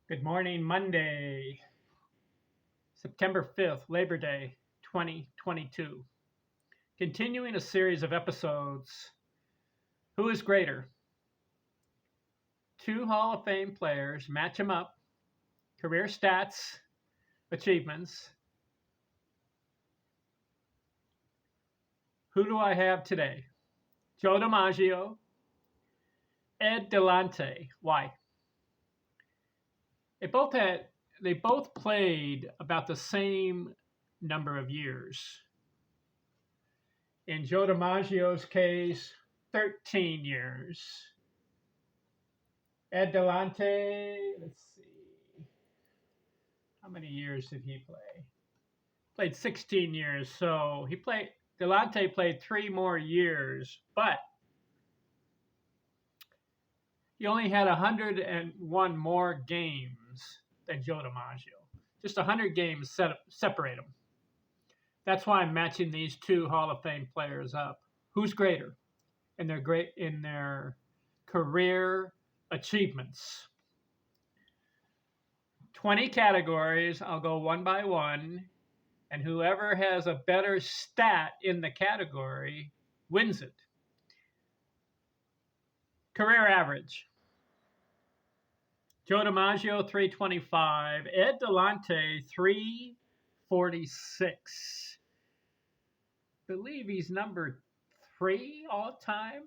Good morning, Monday, September 5th, Labor Day 2022. Continuing a series of episodes, Who is Greater? Two Hall of Fame players, match them up, career stats, achievements. Who do I have today? Joe DiMaggio, Ed Delahanty. Why? They both played about the same number of years. In Joe DiMaggio's case, 13 years. Ed Delahanty, let's see. How many years did he play? Played 16 years. So Delahanty played 3 more years, but he only had 101 more games than Joe DiMaggio. Just 100 games separate them. That's why I'm matching these two Hall of Fame players up. Who's greater in their career achievements? 20 categories. I'll go one by one, and whoever has a better stat in the category wins it. Career average. Joe DiMaggio, 325. Ed Delahanty, 346. Believe he's number 3 all time.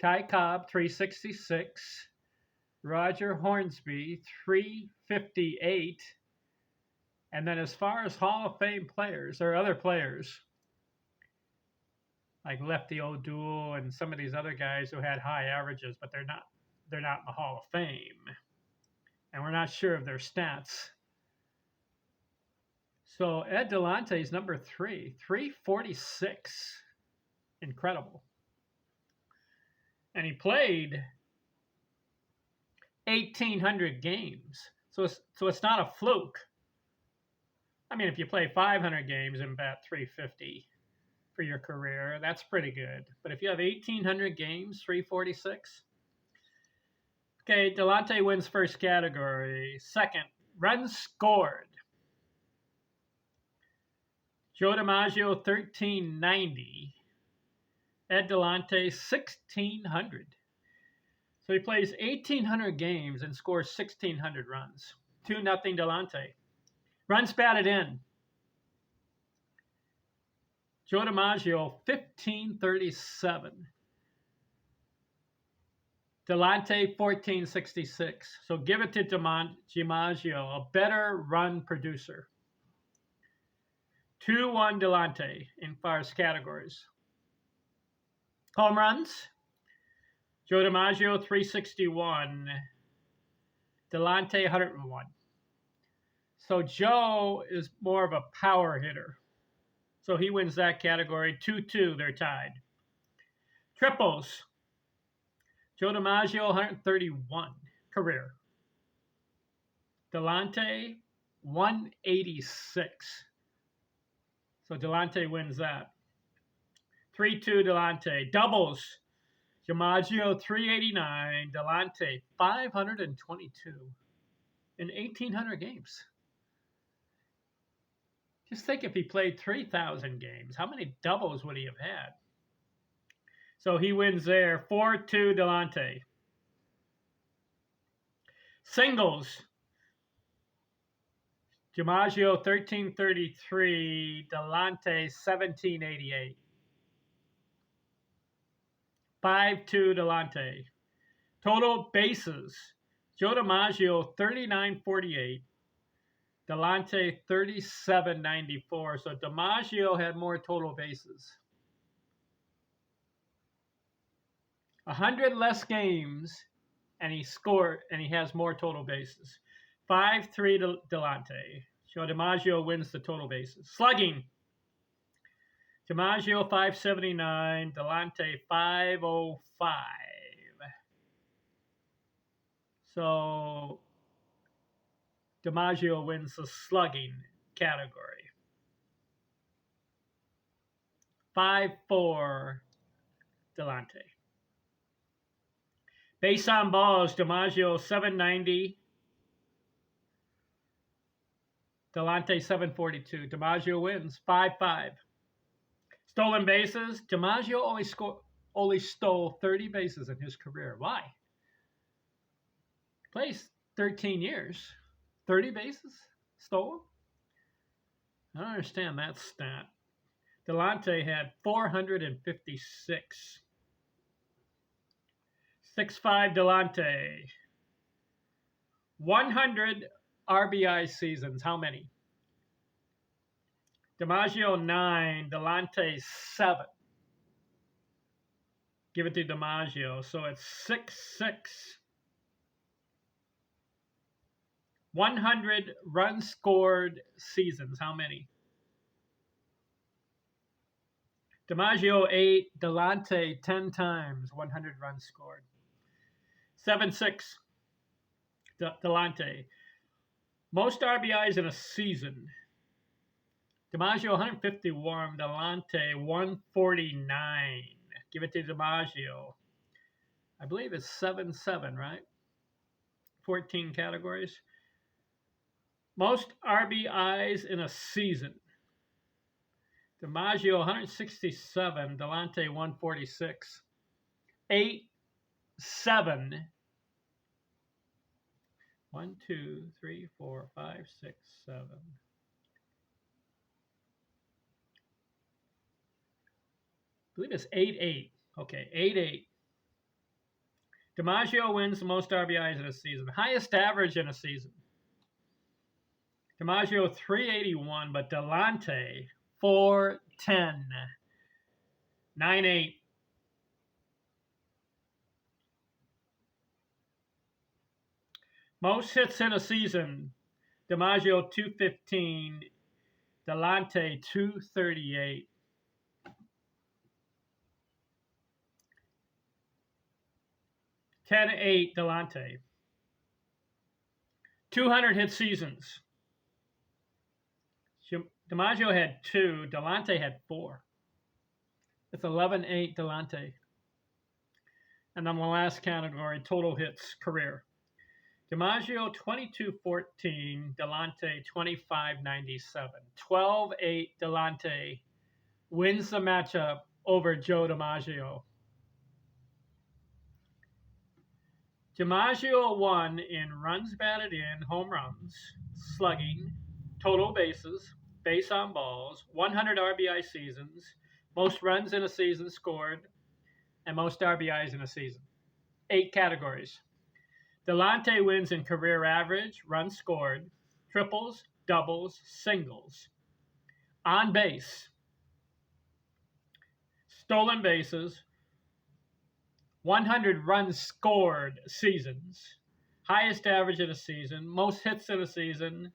Ty Cobb, 366. Roger Hornsby, 358. And then as far as Hall of Fame players, there are other players like Lefty O'Doul and some of these other guys who had high averages, but they're not in the Hall of Fame. And we're not sure of their stats. So Ed Delahanty is number 3, 346. Incredible. And he played 1,800 games. So it's not a fluke. I mean, if you play 500 games and bat 350 for your career, that's pretty good. But if you have 1,800 games, 346. Okay, Delahanty wins first category. Second, runs scored. Joe DiMaggio, 1,390. Ed Delahanty, 1,600. So he plays 1,800 games and scores 1,600 runs. 2-0 Delahanty. Runs batted in. Joe DiMaggio, 1,537. Delahanty, 1,466. So give it to DiMaggio, a better run producer. 2-1 Delahanty in fars categories. Home runs. Joe DiMaggio, 361. Delahanty, 101. So Joe is more of a power hitter. So he wins that category. 2-2, they're tied. Triples. Joe DiMaggio, 131 career. Delahanty, 186. So Delahanty wins that. 3-2 Delahanty. Doubles. DiMaggio, 389. Delahanty, 522 in 1,800 games. Just think if he played 3,000 games, how many doubles would he have had? So he wins there, 4-2 Delahanty. Singles. DiMaggio, 1,333. Delahanty, 1,788. 5-2 Delahanty. Total bases. Joe DiMaggio, 3,948. Delahanty, 3,794. So DiMaggio had more total bases. 100 less games, and he has more total bases. 5-3 Delahanty. So DiMaggio wins the total bases. Slugging. DiMaggio, 579. Delahanty, 505. So DiMaggio wins the slugging category. 5-4 Delahanty. Base on balls, DiMaggio 790. Delahanty 742. DiMaggio wins 5-5. Stolen bases, DiMaggio only stole 30 bases in his career. Why? Plays 13 years. 30 bases stolen? I don't understand that stat. Delahanty had 456. 6'5" Delahanty. 100 RBI seasons. How many? DiMaggio 9, Delahanty 7. Give it to DiMaggio. So it's 6-6. 100 runs scored seasons. How many? DiMaggio 8, Delahanty 10 times 100 runs scored. 7-6. Delahanty. Most RBIs in a season. DiMaggio 151, Delahanty 149. Give it to DiMaggio. I believe it's 7-7, right? 14 categories. Most RBIs in a season. DiMaggio 167, Delahanty 146. 8-7. 1, 2, 3, 4, 5, 6, 7. I believe it's 8-8. Okay, 8-8. DiMaggio wins the most RBIs in a season. Highest average in a season. DiMaggio 381, but Delahanty 410. 9-8. Most hits in a season. DiMaggio 215. Delahanty 238. 10-8 Delahanty. 200 hit seasons. DiMaggio had 2. Delahanty had 4. It's 11-8 Delahanty. And then the last category, total hits career. DiMaggio 22-14, Delahanty 25-97. 12-8 Delahanty wins the matchup over Joe DiMaggio. DiMaggio won in runs batted in, home runs, slugging, total bases, base on balls, 100 RBI seasons, most runs in a season scored, and most RBIs in a season. 8 categories. Delahanty wins in career average, runs scored, triples, doubles, singles, on base, stolen bases, 100 runs scored seasons, highest average in a season, most hits in a season,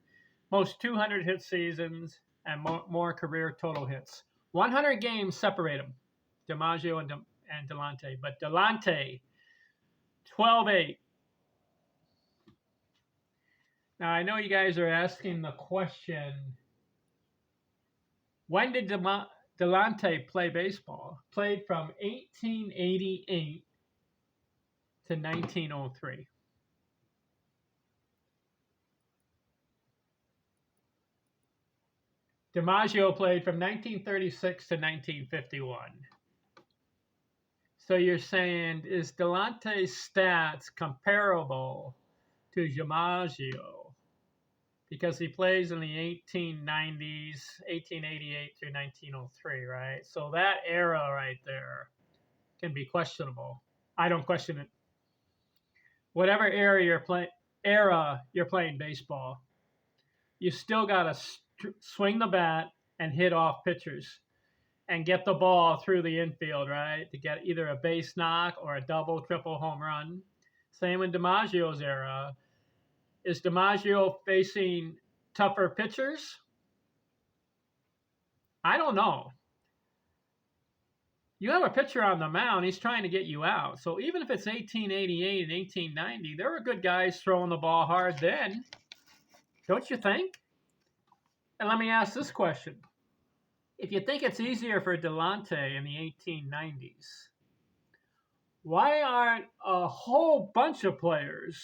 most 200 hit seasons, and more career total hits. 100 games separate them, DiMaggio and Delahanty. But Delahanty, 12-8. Now, I know you guys are asking the question, when did Delahanty play baseball? Played from 1888 to 1903. DiMaggio played from 1936 to 1951. So you're saying, is Delahanty's stats comparable to DiMaggio? Because he plays in the 1890s, 1888 through 1903, right? So that era right there can be questionable. I don't question it. Whatever era you're playing baseball, you still got to swing the bat and hit off pitchers and get the ball through the infield, right? To get either a base knock or a double, triple home run. Same in DiMaggio's era. Is DiMaggio facing tougher pitchers? I don't know. You have a pitcher on the mound, he's trying to get you out. So even if it's 1888 and 1890, there were good guys throwing the ball hard then. Don't you think? And let me ask this question. If you think it's easier for Delahanty in the 1890s, Why aren't a whole bunch of players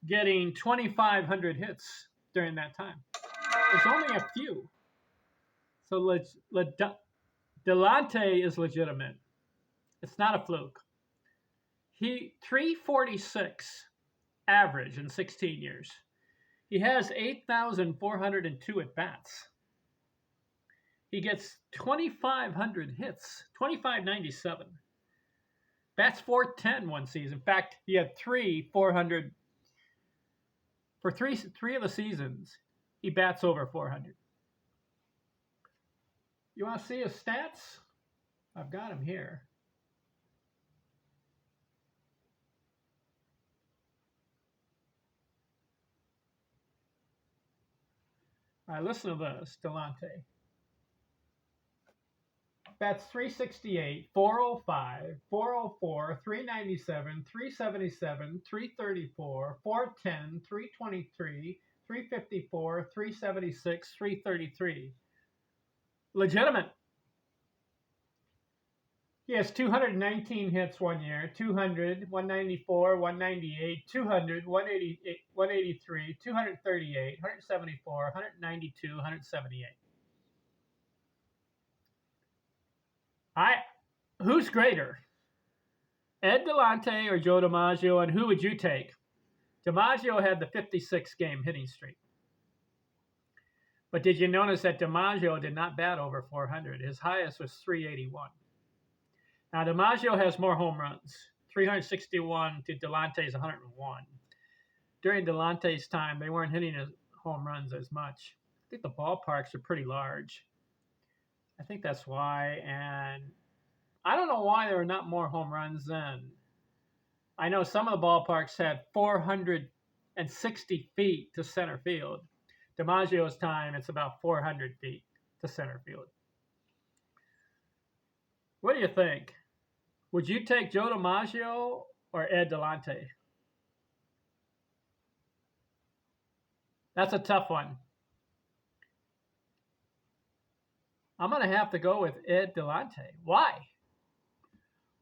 getting 2,500 hits during that time? There's only a few. So Delante is legitimate. It's not a fluke. He 346 average in 16 years. He has 8,402 at bats. He gets 2,500 hits, 2,597. Bats 410 one season. In fact, he had 400 for three of the seasons. He bats over 400. You want to see his stats? I've got him here. All right, listen to this, Delante. Bats 368, 405, 404, 397, 377, 334, 410, 323, 354, 376, 333. Legitimate. He has 219 hits one year, 200, 194, 198, 200, 188, 183, 238, 174, 192, 178. Who's greater, Ed Delahanty or Joe DiMaggio, and who would you take? DiMaggio had the 56-game hitting streak. But did you notice that DiMaggio did not bat over 400? His highest was 381. Now, DiMaggio has more home runs, 361 to Delante's 101. During Delante's time, they weren't hitting his home runs as much. I think the ballparks are pretty large. I think that's why, and I don't know why there are not more home runs then. I know some of the ballparks had 460 feet to center field. DiMaggio's time, it's about 400 feet to center field. What do you think? Would you take Joe DiMaggio or Ed Delahanty? That's a tough one. I'm going to have to go with Ed Delahanty. Why?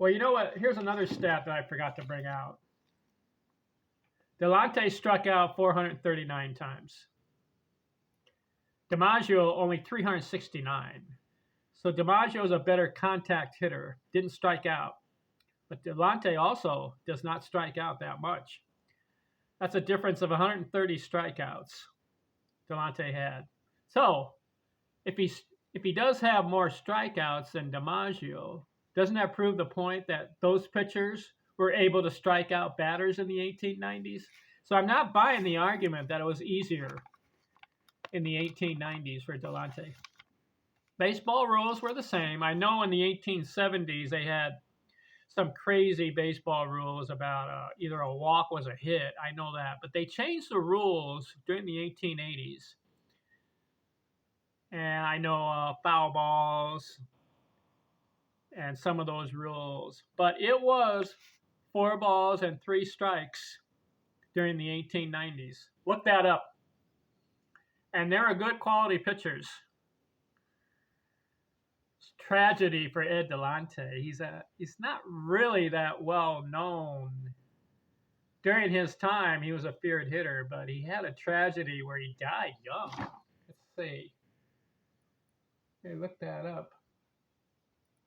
Well, you know what? Here's another stat that I forgot to bring out. Delahanty struck out 439 times. DiMaggio only 369. So DiMaggio is a better contact hitter. Didn't strike out. But Delahanty also does not strike out that much. That's a difference of 130 strikeouts Delahanty had. So if he does have more strikeouts than DiMaggio, doesn't that prove the point that those pitchers were able to strike out batters in the 1890s? So I'm not buying the argument that it was easier in the 1890s for Delahanty. Baseball rules were the same. I know in the 1870s they had some crazy baseball rules about either a walk was a hit. I know that. But they changed the rules during the 1880s. And I know foul balls and some of those rules. But it was 4 balls and 3 strikes during the 1890s. Look that up. And they're good quality pitchers. It's tragedy for Ed Delahanty. He's not really that well known. During his time, he was a feared hitter, but he had a tragedy where he died young. Let's see. Okay, look that up.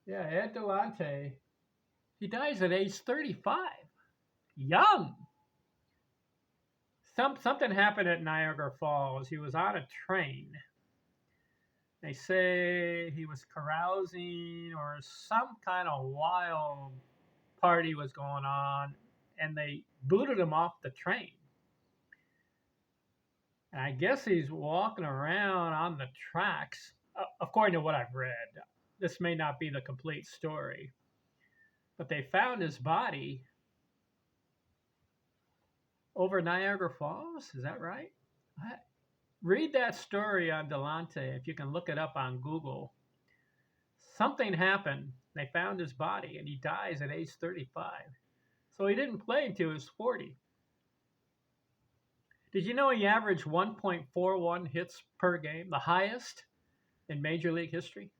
Yeah, Ed Delahanty. He dies at age 35. Young. Something happened at Niagara Falls. He was on a train. They say he was carousing or some kind of wild party was going on, and they booted him off the train. And I guess he's walking around on the tracks, according to what I've read. This may not be the complete story, but they found his body over Niagara Falls. Is that right? Read that story on Delahanty if you can look it up on Google. Something happened. They found his body, and he dies at age 35. So he didn't play until he was 40. Did you know he averaged 1.41 hits per game, the highest in Major League history?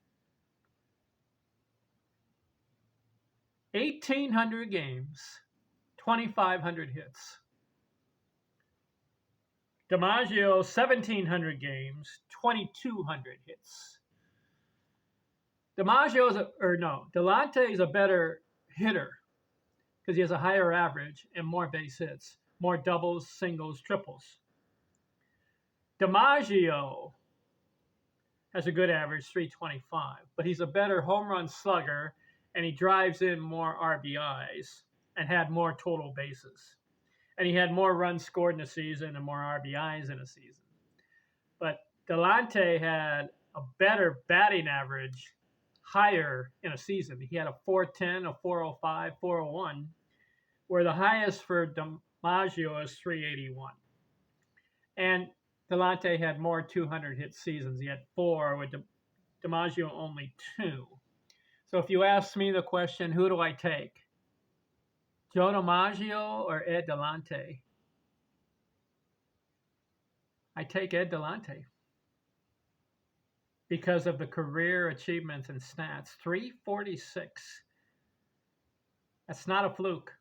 1,800 games, 2,500 hits. DiMaggio, 1,700 games, 2,200 hits. Delahanty is a better hitter because he has a higher average and more base hits, more doubles, singles, triples. DiMaggio has a good average, 325, but he's a better home run slugger and he drives in more RBIs and had more total bases. And he had more runs scored in a season and more RBIs in a season. But Delahanty had a better batting average, higher in a season. He had a 410, a 405, 401, where the highest for DiMaggio is 381. And Delahanty had more 200 hit seasons. He had 4, with DiMaggio only 2. So if you ask me the question, who do I take? Joe DiMaggio or Ed Delahanty? I take Ed Delahanty because of the career achievements and stats. 346. That's not a fluke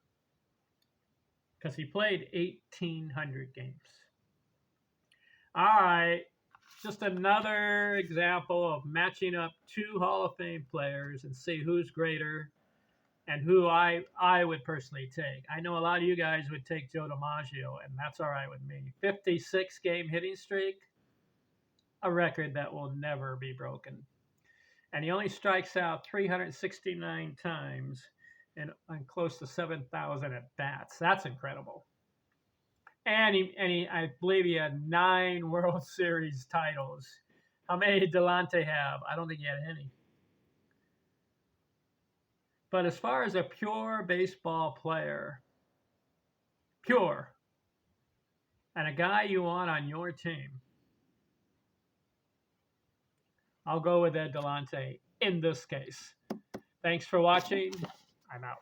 because he played 1,800 games. All right, just another example of matching up two Hall of Fame players and see who's greater and who I would personally take. I know a lot of you guys would take Joe DiMaggio, and that's all right with me. 56-game hitting streak, a record that will never be broken. And he only strikes out 369 times and close to 7,000 at bats. That's incredible. And I believe he had 9 World Series titles. How many did Delahanty have? I don't think he had any. But as far as a pure baseball player, pure, and a guy you want on your team, I'll go with Ed Delahanty in this case. Thanks for watching. I'm out.